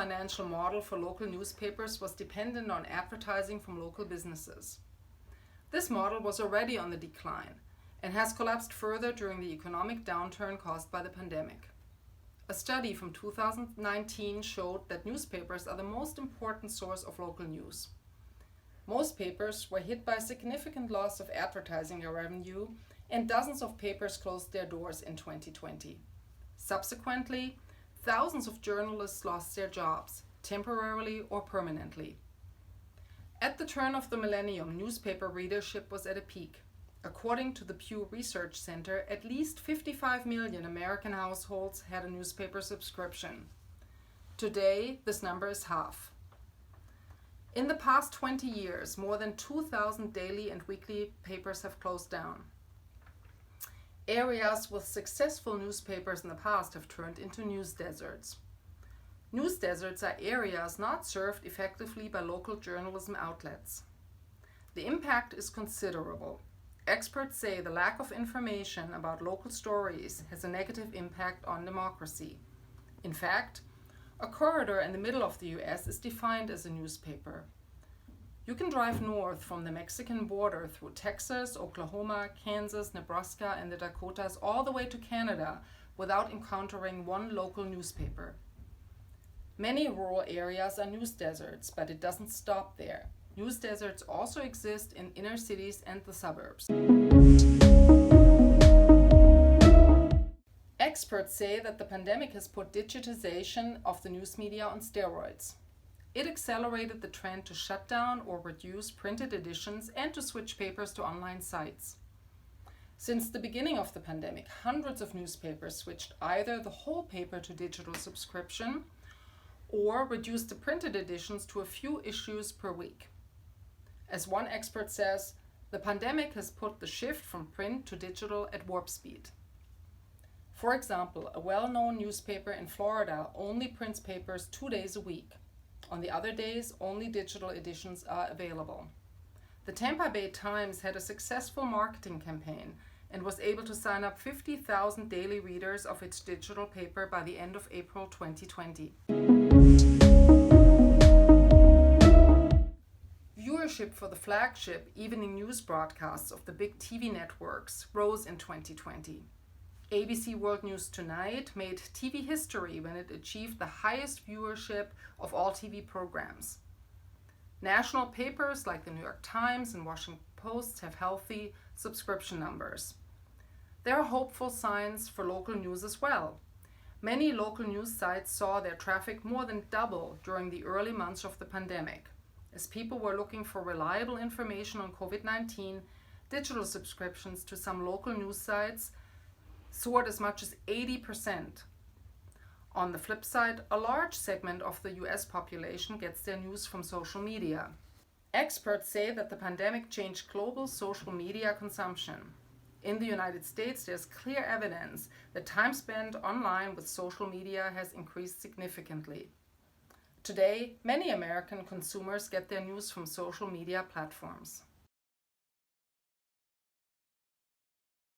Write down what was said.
financial model for local newspapers was dependent on advertising from local businesses. This model was already on the decline and has collapsed further during the economic downturn caused by the pandemic. A study from 2019 showed that newspapers are the most important source of local news. Most papers were hit by a significant loss of advertising revenue, and dozens of papers closed their doors in 2020. Subsequently, thousands of journalists lost their jobs, temporarily or permanently. At the turn of the millennium, newspaper readership was at a peak. According to the Pew Research Center, at least 55 million American households had a newspaper subscription. Today, this number is half. In the past 20 years, more than 2,000 daily and weekly papers have closed down. Areas with successful newspapers in the past have turned into news deserts. News deserts are areas not served effectively by local journalism outlets. The impact is considerable. Experts say the lack of information about local stories has a negative impact on democracy. In fact, a corridor in the middle of the US is defined as a newspaper. You can drive north from the Mexican border through Texas, Oklahoma, Kansas, Nebraska, and the Dakotas all the way to Canada without encountering one local newspaper. Many rural areas are news deserts, but it doesn't stop there. News deserts also exist in inner cities and the suburbs. Experts say that the pandemic has put digitization of the news media on steroids. It accelerated the trend to shut down or reduce printed editions and to switch papers to online sites. Since the beginning of the pandemic, hundreds of newspapers switched either the whole paper to digital subscription or reduced the printed editions to a few issues per week. As one expert says, the pandemic has put the shift from print to digital at warp speed. For example, a well-known newspaper in Florida only prints papers 2 days a week. On the other days, only digital editions are available. The Tampa Bay Times had a successful marketing campaign and was able to sign up 50,000 daily readers of its digital paper by the end of April 2020. Viewership for the flagship evening news broadcasts of the big TV networks rose in 2020. ABC World News Tonight made TV history when it achieved the highest viewership of all TV programs. National papers like the New York Times and Washington Post have healthy subscription numbers. There are hopeful signs for local news as well. Many local news sites saw their traffic more than double during the early months of the pandemic. As people were looking for reliable information on COVID-19, digital subscriptions to some local news sites soared as much as 80%. On the flip side, a large segment of the US population gets their news from social media. Experts say that the pandemic changed global social media consumption. In the United States, there's clear evidence that time spent online with social media has increased significantly. Today, many American consumers get their news from social media platforms.